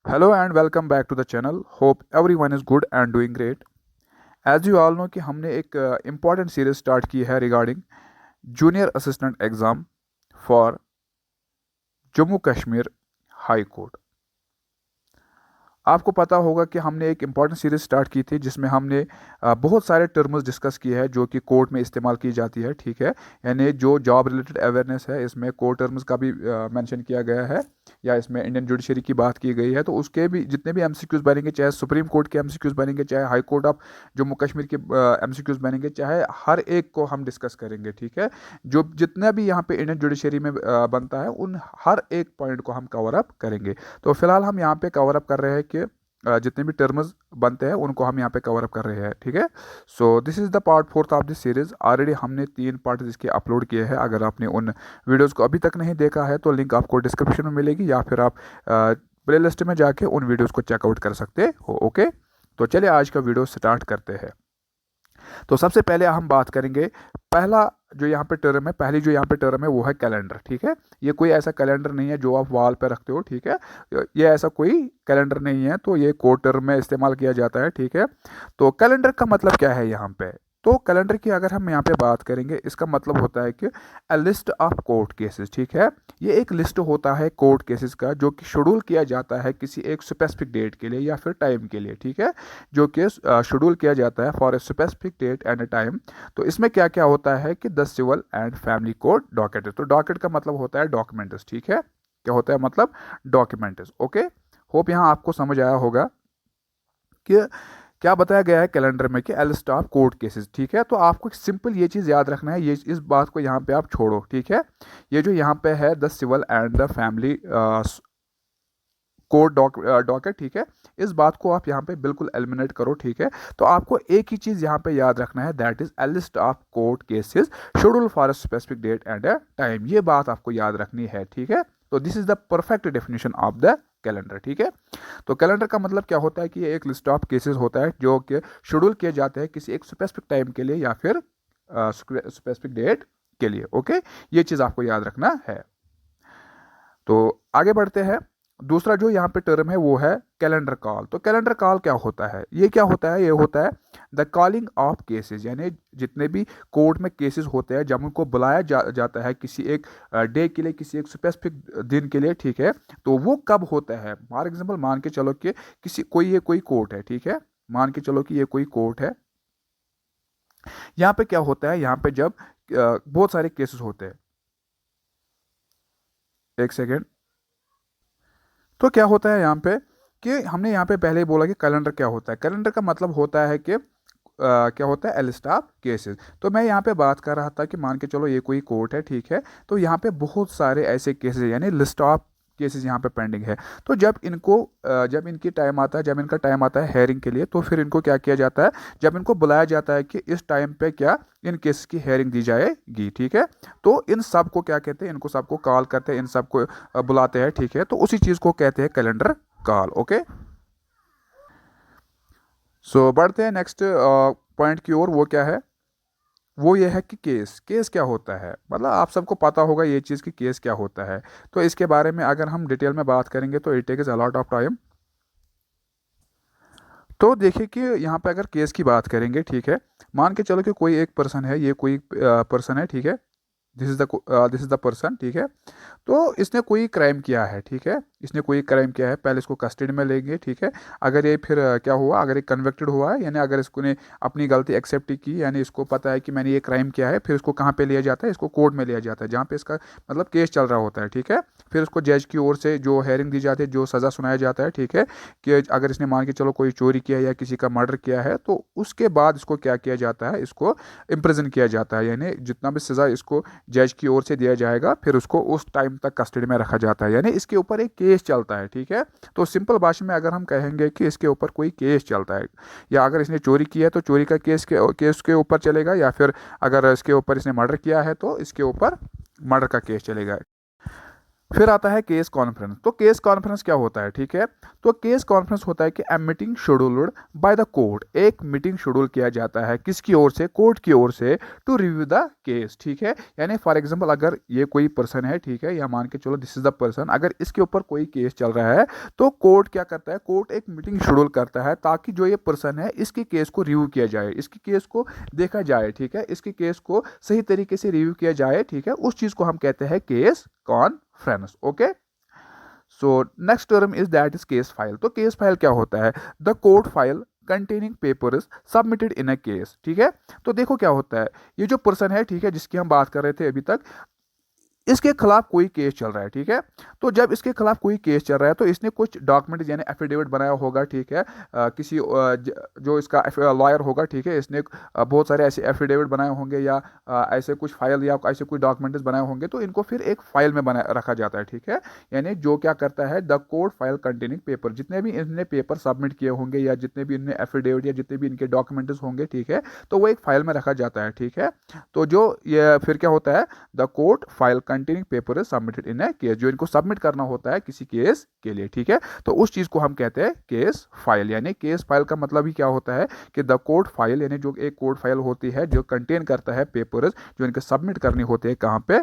Hello and welcome back to the channel. Hope everyone is good and doing great. As you all know कि हमने एक important series start की है regarding junior assistant exam for Jammu Kashmir high court. आपको पता होगा कि हमने एक इम्पॉर्टेंट सीरीज स्टार्ट की थी जिसमें हमने बहुत सारे टर्म्स डिस्कस किए हैं जो कि कोर्ट में इस्तेमाल की जाती है। ठीक है, यानी जो जॉब रिलेटेड अवेयरनेस है इसमें कोर्ट टर्म्स का भी मेंशन किया गया है या इसमें इंडियन जुडिशरी की बात की गई है। तो उसके भी जितने भी एमसीक्यूज़ बनेंगे, चाहे सुप्रीम कोर्ट के एमसीक्यूज़ बनेंगे, चाहे high court of Jammu Kashmir के एमसीक्यूज़ बनेंगे, चाहे हर एक को हम डिस्कस करेंगे। ठीक है, जो जितना भी यहाँ पे इंडियन जुडिशरी में बनता है उन हर एक पॉइंट को हम कवर अप करेंगे। तो फिलहाल हम यहाँ पे कवर अप कर रहे हैं कि जितने भी टर्म्स बनते हैं उनको हम यहाँ पे कवर अप कर रहे हैं। ठीक है, so this is the part 4 of this series. Already हमने 3 पार्ट इसके अपलोड किए हैं। अगर आपने उन वीडियोज़ को अभी तक नहीं देखा है तो लिंक आपको डिस्क्रिप्शन में मिलेगी या फिर आप प्ले लिस्ट में जाके उन वीडियोज़ को चेकआउट कर सकते हो। ओके, तो चलिए आज का वीडियो स्टार्ट करते हैं। तो सबसे पहले हम बात करेंगे पहला जो यहाँ पे टर्म है, पहली जो यहाँ पे टर्म है वो है कैलेंडर। ठीक है, ये कोई ऐसा कैलेंडर नहीं है जो आप वॉल पे रखते हो। ठीक है, ये ऐसा कोई कैलेंडर नहीं है, तो ये कोर्ट टर्म में इस्तेमाल किया जाता है। ठीक है, तो कैलेंडर का मतलब क्या है यहाँ पे? तो कैलेंडर की अगर हम यहाँ पे बात करेंगे, इसका मतलब होता है कि अ लिस्ट ऑफ कोर्ट केसेस। ठीक है, ये एक लिस्ट होता है कोर्ट केसेस का जो कि शेड्यूल किया जाता है किसी एक स्पेसिफिक डेट के लिए या फिर टाइम के लिए। ठीक है, जो कि शेड्यूल किया जाता है for a specific date and a time. तो इसमें क्या क्या होता है कि the civil and family code docket. तो डॉकेट का मतलब होता है डॉक्यूमेंट्स। ठीक है, क्या होता है मतलब डॉक्यूमेंट्स। ओके, होप यहाँ आपको समझ आया होगा कि क्या बताया गया है कैलेंडर में कि लिस्ट ऑफ कोर्ट केसेस। ठीक है, तो आपको सिंपल ये चीज़ याद रखना है, ये इस बात को यहाँ पे आप छोड़ो। ठीक है, ये जो यहाँ पे है the civil and the family court docket. ठीक है, इस बात को आप यहाँ पे बिल्कुल एलिमिनेट करो। ठीक है, तो आपको एक ही चीज़ यहाँ पे याद रखना है, that is a list of court cases schedule for a specific date and a time. ये बात आपको याद रखनी है। ठीक है, तो this is the perfect definition of the calendar. ठीक है, तो कैलेंडर का मतलब क्या होता है कि ये एक लिस्ट ऑफ केसेस होता है जो कि शेड्यूल किए जाते हैं किसी एक स्पेसिफिक टाइम के लिए या फिर स्पेसिफिक डेट के लिए। ओके, ये चीज़ आपको याद रखना है। तो आगे बढ़ते हैं। दूसरा जो यहाँ पे टर्म है वो है कैलेंडर कॉल। तो कैलेंडर कॉल क्या होता है? ये क्या होता है? ये होता है द कॉलिंग ऑफ केसेस, यानी जितने भी कोर्ट में केसेस होते हैं जब उनको बुलाया जाता है किसी एक डे के लिए, किसी एक स्पेसिफिक दिन के लिए। ठीक है, तो वो कब होता है? फॉर एग्जाम्पल मान के चलो कि ये कोई कोर्ट है। ठीक है, मान के चलो कि ये कोई कोर्ट है। यहाँ पे क्या होता है? यहाँ पे जब बहुत सारे केसेस होते हैं, एक सेकेंड। तो क्या होता है यहाँ पे कि हमने यहाँ पे पहले ही बोला कि कैलेंडर क्या होता है। कैलेंडर का मतलब होता है कि क्या होता है? ए लिस्ट ऑफ केसेस। तो मैं यहाँ पे बात कर रहा था कि मान के चलो ये कोई कोर्ट है। ठीक है, तो यहाँ पे बहुत सारे ऐसे केसेस यानी लिस्ट ऑफ केसेस यहाँ पे पेंडिंग है। तो जब इनको जब इनकी टाइम आता है, जब इनका टाइम आता है हेयरिंग के लिए, तो फिर इनको क्या किया जाता है? जब इनको बुलाया जाता है कि इस टाइम पे क्या इन केसेस की हेयरिंग दी जाएगी। ठीक है, तो इन सब को क्या कहते हैं? इनको सबको कॉल करते हैं, इन सबको बुलाते हैं। ठीक है, तो उसी चीज़ को कहते हैं कैलेंडर कॉल। ओके, सो बढ़ते हैं नेक्स्ट पॉइंट की ओर। वो क्या है? वो ये है कि केस। केस क्या होता है? मतलब आप सबको पता होगा ये चीज़ कि केस क्या होता है। तो इसके बारे में अगर हम डिटेल में बात करेंगे तो it takes a lot of time. तो देखिए कि यहाँ पे अगर केस की बात करेंगे, ठीक है, मान के चलो कि कोई एक पर्सन है, ये कोई पर्सन है। ठीक है, दिस इज द पर्सन। ठीक है, तो इसने कोई क्राइम किया है। ठीक है, इसने कोई क्राइम किया है, पहले इसको कस्टडी में लेंगे। ठीक है, अगर ये फिर क्या हुआ, अगर ये कन्विक्टेड हुआ है, यानी अगर इसको ने अपनी गलती एक्सेप्ट की, यानी इसको पता है कि मैंने ये क्राइम किया है, फिर इसको कहाँ पे लिया जाता है? इसको कोर्ट में लिया जाता है जहाँ पे इसका मतलब केस चल रहा होता है। ठीक है, फिर उसको जज की ओर से जो हेयरिंग दी जाती है, जो सज़ा सुनाया जाता है। ठीक है, कि अगर इसने मान के चलो कोई चोरी किया है या किसी का मर्डर किया है, तो उसके बाद इसको क्या किया जाता है? इसको इम्प्रिजन किया जाता है, यानी जितना भी सज़ा इसको जज की ओर से दिया जाएगा फिर उसको उस टाइम तक कस्टडी में रखा जाता है, यानी इसके ऊपर एक केस चलता है। ठीक है, तो सिंपल भाषा में अगर हम कहेंगे कि इसके ऊपर कोई केस चलता है, या अगर इसने चोरी किया है तो चोरी का केस के ऊपर चलेगा, या फिर अगर इसके ऊपर इसने मर्डर किया है तो इसके ऊपर मर्डर का केस चलेगा। फिर आता है केस कॉन्फ्रेंस। तो केस कॉन्फ्रेंस क्या होता है, ठीक है। तो केस कॉन्फ्रेंस होता है कि a meeting scheduled by the court, एक मीटिंग शेड्यूल किया जाता है किसकी ओर से, कोर्ट की ओर से, टू रिव्यू द केस, ठीक है। यानी फॉर एग्जांपल अगर ये कोई पर्सन है, ठीक है, या मान के चलो दिस इज द पर्सन, अगर इसके ऊपर कोई केस चल रहा है तो कोर्ट क्या करता है, कोर्ट एक मीटिंग शेड्यूल करता है ताकि जो ये पर्सन है इसके केस को रिव्यू किया जाए, इसके केस को देखा जाए, ठीक है, इसके केस को सही तरीके से रिव्यू किया जाए, ठीक है। उस चीज को हम कहते हैं case conference. Okay, so next term is that is case file. तो केस फाइल क्या होता है, the court file containing papers submitted in a case, ठीक है। तो देखो क्या होता है, ये जो पर्सन है, ठीक है, जिसकी हम बात कर रहे थे अभी तक, इसके खिलाफ कोई केस चल रहा है, ठीक है। तो जब इसके खिलाफ कोई केस चल रहा है तो इसने कुछ डॉक्यूमेंट यानी एफिडेविट बनाया होगा, ठीक है, किसी जो इसका लॉयर होगा, ठीक है, इसने बहुत सारे ऐसे एफिडेविट बनाए होंगे या ऐसे कुछ फाइल या ऐसे कुछ डॉक्यूमेंट्स बनाए होंगे, तो इनको फिर एक फाइल में बना रखा जाता है, ठीक है। यानी जो क्या करता है, the court file containing paper, जितने भी इनने पेपर सबमिट किए होंगे या जितने भी इनने एफिडेविट या जितने भी इनके डॉक्यूमेंट्स होंगे, ठीक है, तो वो एक फाइल में रखा जाता है, ठीक है। तो जो ये फिर क्या होता है, the court file containing paper is submitted in A case, जो इनको सबमिट करना होता है किसी केस के लिए, ठीक है। तो उस चीज को हम कहते हैं केस फाइल। यानी केस फाइल का मतलब ही क्या होता है कि द कोर्ट फाइल, यानी जो एक कोर्ट फाइल होती है जो कंटेन करता है पेपर्स जो इनके सबमिट करनी होते हैं कहाँ पे,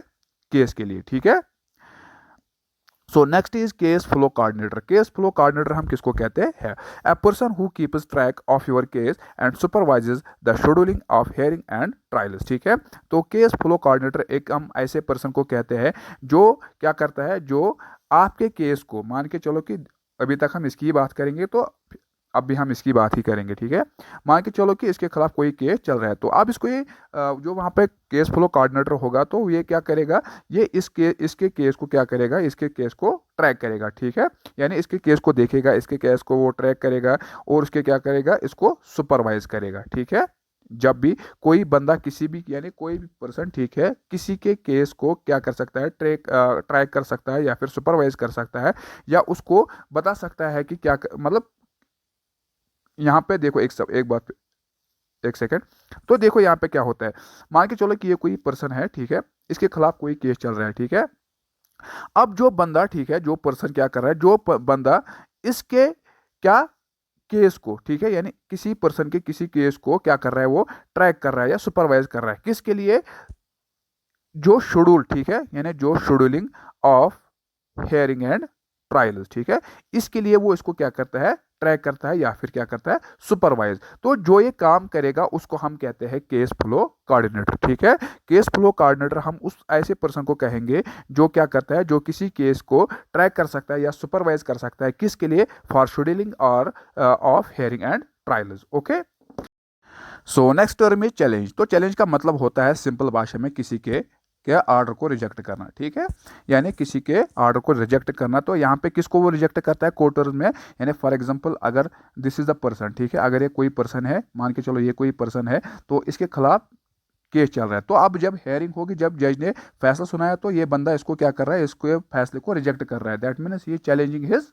केस के लिए, ठीक है। So next is cash flow coordinator. Cash flow coordinator हम किसको कहते हैं, a person who keeps track of your case and supervises the scheduling of hearing and trials, ठीक है। तो केस फ्लो कोऑर्डिनेटर एक हम ऐसे पर्सन को कहते हैं जो क्या करता है, जो आपके केस को, मान के चलो कि अभी तक हम इसकी बात करेंगे तो अब भी हम इसकी बात ही करेंगे, ठीक है। मान के चलो कि इसके खिलाफ कोई केस चल रहा है, तो अब इसको ये जो वहाँ पे केस फ्लो कोऑर्डिनेटर होगा तो ये क्या करेगा, ये इसके केस को क्या करेगा, इसके केस को ट्रैक करेगा, ठीक है। यानी इसके केस को देखेगा, इसके केस को वो ट्रैक करेगा और उसके क्या करेगा, इसको सुपरवाइज करेगा, ठीक है। जब भी कोई बंदा किसी भी यानी कोई भी पर्सन, ठीक है, किसी के केस को क्या कर सकता है, ट्रैक कर सकता है या फिर सुपरवाइज कर सकता है या उसको बता सकता है कि क्या मतलब यहाँ पे देखो एक बात, एक सेकेंड। तो देखो यहाँ पे क्या होता है, मान के चलो कि ये कोई पर्सन है, ठीक है, इसके खिलाफ कोई केस चल रहा है, ठीक है। अब जो बंदा, ठीक है, जो पर्सन क्या कर रहा है, जो बंदा इसके क्या केस को, ठीक है, यानी किसी पर्सन के किसी केस को क्या कर रहा है, वो ट्रैक कर रहा है या सुपरवाइज कर रहा है, किसके लिए, जो शेड्यूल, ठीक है, यानी जो scheduling of hearing and trials, ठीक है, इसके लिए वो इसको क्या करता है, ट्रैक करता है या फिर क्या करता है, सुपरवाइज। तो जो ये काम करेगा उसको हम कहते हैं केस फ्लो कोऑर्डिनेटर, ठीक है। केस फ्लो कोऑर्डिनेटर हम उस ऐसे पर्सन को कहेंगे जो क्या करता है, जो किसी केस को ट्रैक कर सकता है या सुपरवाइज कर सकता है, किसके लिए, फॉर शेड्यूलिंग और of hearing and trials. Okay, so next term is challenge. तो चैलेंज का मतलब होता है सिंपल भाषा में किसी के ऑर्डर को रिजेक्ट करना, ठीक है। यानी किसी के ऑर्डर को रिजेक्ट करना। तो यहाँ पे किसको वो रिजेक्ट करता है, कोर्ट में। यानी फॉर एग्जांपल अगर दिस इज द पर्सन, ठीक है, अगर ये कोई पर्सन है, मान के चलो ये कोई पर्सन है, तो इसके खिलाफ केस चल रहा है, तो अब जब हेयरिंग होगी, जब जज ने फैसला सुनाया, तो ये बंदा इसको क्या कर रहा है, इसको फैसले को रिजेक्ट कर रहा है, दैट मीन्स ये चैलेंजिंग हिज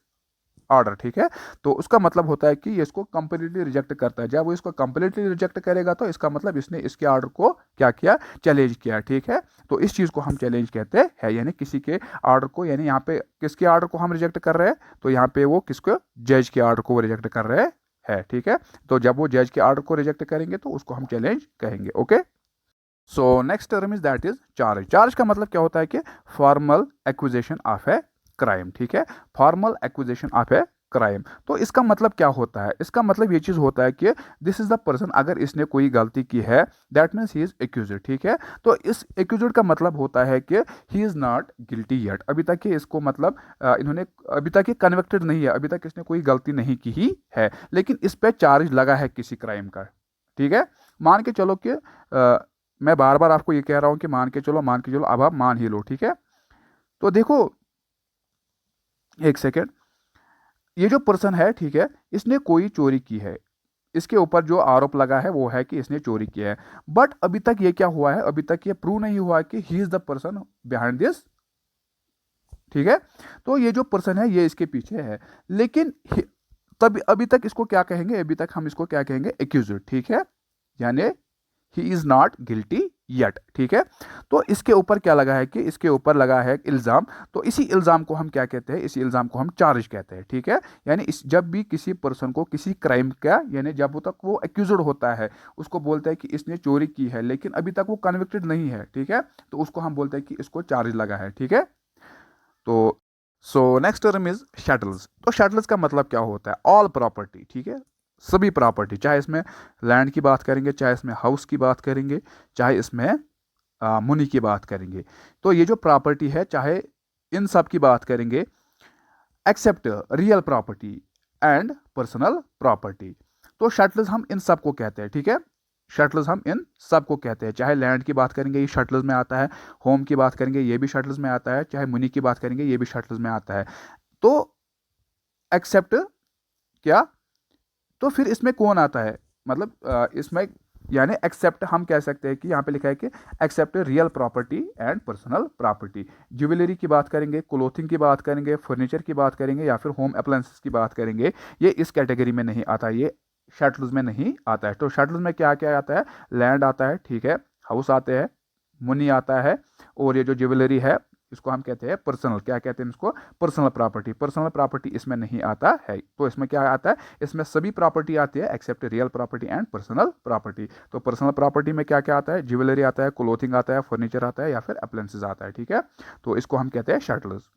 ऑर्डर, ठीक है। तो उसका मतलब होता है कि ये इसको कंप्लीटली रिजेक्ट करता है। जब वो इसको कंप्लीटली रिजेक्ट करेगा तो इसका मतलब इसने इसके ऑर्डर को क्या किया, चैलेंज किया, ठीक है। तो इस चीज को हम चैलेंज कहते हैं, यानी किसी के ऑर्डर को, यानी यहाँ पे किसके ऑर्डर को हम रिजेक्ट कर रहे हैं, तो यहाँ पे वो किसको, जज के ऑर्डर को वो रिजेक्ट कर रहे हैं, ठीक है। तो जब वो जज के ऑर्डर को रिजेक्ट करेंगे तो उसको हम चैलेंज कहेंगे। Okay, so next term is that is charge. Charge का मतलब क्या होता है कि formal acquisition of a crime, ठीक है, formal acquisition of A crime. तो इसका मतलब क्या होता है, इसका मतलब ये चीज होता है कि दिस इज द पर्सन, अगर इसने कोई गलती की है, that means he is accused, ठीक है। तो इस एक्यूज्ड का मतलब होता है कि he is not guilty yet, अभी तक ये इसको मतलब इन्होंने अभी तक ये कन्विक्टेड नहीं है, अभी तक इसने कोई गलती नहीं की ही है, लेकिन इस पे चार्ज लगा है किसी क्राइम का, ठीक है। मान के चलो कि मैं बार बार आपको ये कह रहा हूं कि मान के चलो, अब आप मान ही लो, ठीक है। तो देखो एक सेकेंड, ये जो पर्सन है, ठीक है, इसने कोई चोरी की है, इसके ऊपर जो आरोप लगा है वो है कि इसने चोरी किया है, बट अभी तक ये क्या हुआ है, अभी तक ये प्रूव नहीं हुआ है कि he is the person behind this, ठीक है। तो ये जो पर्सन है ये इसके पीछे है, लेकिन तब अभी तक इसको क्या कहेंगे, अभी तक हम इसको क्या कहेंगे, एक्यूज्ड, ठीक है। यानी he is not guilty yet, ठीक है। तो इसके ऊपर क्या लगा है कि इसके ऊपर लगा है इल्ज़ाम, तो इसी इल्ज़ाम को हम क्या कहते हैं, इसी इल्ज़ाम को हम चार्ज कहते हैं, ठीक है। यानी इस जब भी किसी पर्सन को किसी क्राइम का, यानी जब तक वो एक्यूज्ड होता है, उसको बोलते हैं कि इसने चोरी की है लेकिन अभी तक वो कन्विक्टेड नहीं है, ठीक है, तो उसको हम बोलते हैं कि इसको चार्ज लगा है, ठीक है। तो नेक्स्ट टर्म इज शटल्स। तो शटल्स का मतलब क्या होता है, ऑल प्रॉपर्टी, ठीक है, सभी प्रॉपर्टी, चाहे इसमें लैंड की बात करेंगे, चाहे इसमें हाउस की बात करेंगे, चाहे इसमें मुनी की बात करेंगे, तो ये जो प्रॉपर्टी है चाहे इन सब की बात करेंगे except real property and personal property. तो शटल्स हम इन सब को कहते हैं, ठीक है, शटल्स हम इन सब को कहते हैं, चाहे लैंड की बात करेंगे ये शटल्स में आता है, होम की बात करेंगे ये भी शटल्स में आता है, चाहे मनी की बात करेंगे ये भी शटल्स में आता है। तो एक्सेप्ट क्या, तो फिर इसमें कौन आता है, मतलब इसमें यानी एक्सेप्ट हम कह सकते हैं कि यहाँ पे लिखा है कि except real property and personal property. Jewellery की बात करेंगे, क्लोथिंग की बात करेंगे, फर्नीचर की बात करेंगे या फिर होम अप्लायंसेस की बात करेंगे, ये इस कैटेगरी में नहीं आता, ये शटल्स में नहीं आता है। तो शटल्स में क्या क्या आता है, लैंड आता है, ठीक है, हाउस आते हैं, मनी आता है, और ये जो ज्वेलरी है इसको हम कहते हैं पर्सनल, क्या कहते हैं इसको, पर्सनल प्रॉपर्टी। पर्सनल प्रॉपर्टी इसमें नहीं आता है, तो इसमें क्या आता है, इसमें सभी प्रॉपर्टी आती है except real property and personal property. तो पर्सनल प्रॉपर्टी में क्या क्या आता है, ज्वेलरी आता है, क्लोथिंग आता है, फर्नीचर आता है या फिर अप्लायंसेस आता है, ठीक है, तो इसको हम कहते हैं शटल्स।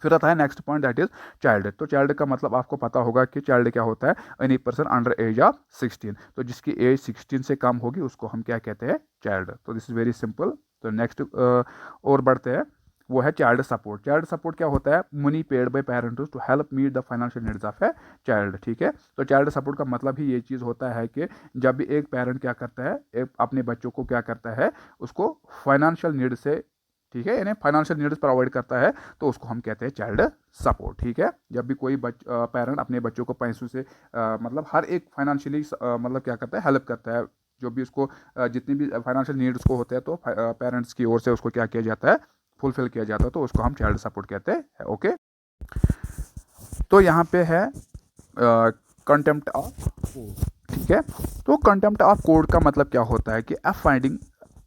फिर आता है next point, that is child. तो चाइल्ड का मतलब आपको पता होगा कि चाइल्ड क्या होता है, any person under as of 16, तो जिसकी एज 16 से कम होगी उसको हम क्या कहते हैं, चाइल्ड। तो दिस इज वेरी सिंपल। तो नेक्स्ट और बढ़ते हैं, वो है चाइल्ड सपोर्ट। चाइल्ड सपोर्ट क्या होता है, money paid by parents to help meet the financial needs of a child, ठीक है। तो चाइल्ड सपोर्ट का मतलब ही ये चीज़ होता है कि जब भी एक पेरेंट क्या करता है, एक अपने बच्चों को क्या करता है, उसको फाइनेंशियल नीड से, ठीक है, यानी फाइनेंशियल नीड्स प्रोवाइड करता है, तो उसको हम कहते हैं चाइल्ड सपोर्ट, ठीक है। जब भी कोई पेरेंट अपने बच्चों को पैसों से मतलब हर एक फाइनेंशियली मतलब क्या करता है, हेल्प करता है, जो भी उसको जितनी भी फाइनेंशियल नीड्स को होते हैं, तो पेरेंट्स की ओर से उसको क्या किया जाता है, फुलफिल किया जाता है, तो उसको हम चाइल्ड सपोर्ट कहते हैं, ओके। तो यहाँ पे है कंटेम्प्ट ऑफ कोड, ठीक है। तो कंटेम्प्ट ऑफ कोड का मतलब क्या होता है कि finding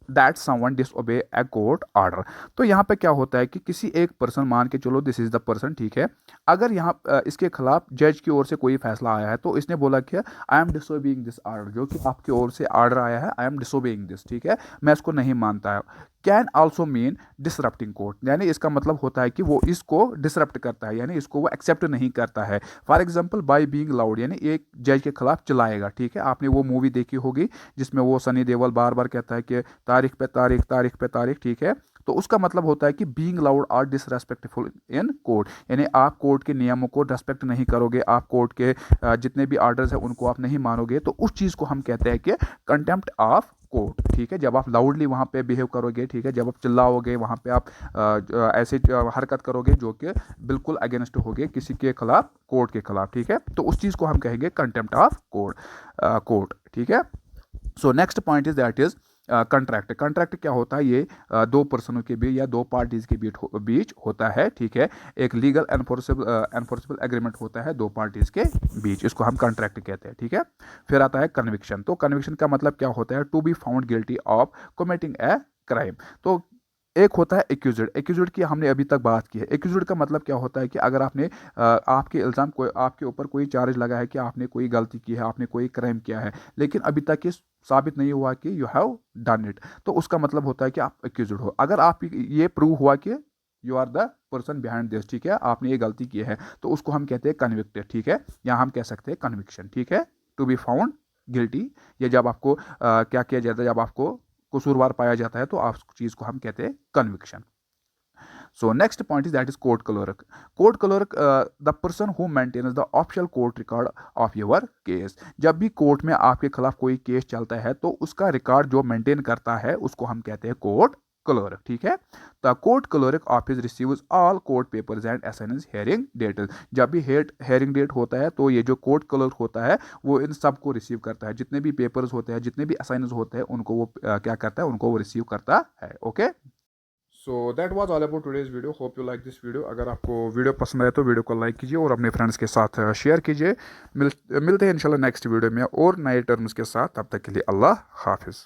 that someone disobey a court order. तो यहाँ पे क्या होता है कि किसी एक पर्सन, मान के चलो दिस इज द पर्सन, ठीक है, अगर यहाँ इसके खिलाफ जज की ओर से कोई फैसला आया है, तो इसने बोला कि I am disobeying this order, जो कि आपकी ओर से ऑर्डर आया है, आई एम डिसोबेइंग दिस, ठीक है, मैं इसको नहीं मानता है। Can also mean disrupting court, यानी इसका मतलब होता है कि वो इसको डिसरप्ट करता है, यानी इसको वो एक्सेप्ट नहीं करता है। For example by being loud, यानी एक जज के खिलाफ चिल्लाएगा, ठीक है, आपने वो मूवी देखी होगी जिसमें वो सनी देओल बार बार कहता है कि तारीख पे तारीख, तारीख पे तारीख, ठीक है, तो उसका मतलब होता है कि बीइंग लाउड और डिसरेस्पेक्टफुल इन कोर्ट, यानी आप कोर्ट के नियमों को रेस्पेक्ट नहीं करोगे, आप कोर्ट के जितने भी ऑर्डर्स हैं उनको आप नहीं मानोगे, तो उस चीज़ को हम कहते हैं कि कंटेम्प्ट ऑफ कोर्ट, ठीक है। जब आप लाउडली वहाँ पे बिहेव करोगे, ठीक है, जब आप चिल्लाओगे, वहाँ पे आप ऐसे हरकत करोगे जो कि बिल्कुल अगेंस्ट होगे किसी के खिलाफ, कोर्ट के खिलाफ, ठीक है, तो उस चीज़ को हम कहेंगे कंटेम्प्ट ऑफ कोर्ट, ठीक है। सो next point is that is contract. Contract क्या होता है, ये दो पर्सनों के बीच या दो पार्टीज के बीच होता है, ठीक है, एक लीगल एनफोर्सेबल एग्रीमेंट होता है दो पार्टीज के बीच, इसको हम कंट्रैक्ट कहते हैं, ठीक है। फिर आता है कन्विक्शन। तो कन्विक्शन का मतलब क्या होता है, to be found guilty of committing a crime. तो एक होता है एक्यूज्ड। एक्यूज्ड की हमने अभी तक बात की है। एक्यूज्ड का मतलब क्या होता है कि अगर आपने आपके इल्ज़ाम कोई आपके ऊपर कोई चार्ज लगा है कि आपने कोई गलती की है, आपने कोई क्राइम किया है, लेकिन अभी तक ये साबित नहीं हुआ कि यू हैव डन इट, तो उसका मतलब होता है कि आप एक्यूज्ड हो। अगर आप ये प्रूव हुआ कि you are the person behind this, ठीक है, आपने ये गलती की है, तो उसको हम कहते हैं कन्विक्टेड, ठीक है, या हम कह सकते हैं कन्विक्शन, ठीक है, टू बी फाउंड गिल्टी। या जब आपको क्या किया जाता है, जब आपको कसूरवार पाया जाता है, तो आप चीज़ को हम कहते हैं conviction. So next point is that is court clerk. Court clerk the person who maintains the official court record of your case. जब भी कोर्ट में आपके खिलाफ कोई केस चलता है, तो उसका रिकॉर्ड जो मेंटेन करता है उसको हम कहते हैं कोर्ट क्लर्क, ठीक है। The court clerk office receives all court papers and assigns hearing date. जब भी हियरिंग डेट होता है, तो ये जो कोर्ट क्लर्क होता है वो इन सब को रिसीव करता है, जितने भी पेपर्स होते हैं, जितने भी असाइन्स होते हैं, उनको वो क्या करता है, उनको वो रिसीव करता है, okay. So that was all about today's video. Hope you like this video. अगर आपको वीडियो पसंद आए तो वीडियो को लाइक कीजिए और अपने फ्रेंड्स के साथ शेयर कीजिए। मिलते हैं इंशाल्लाह नेक्स्ट वीडियो में और नए टर्म्स के साथ। तब तक के लिए अल्लाह हाफिज़।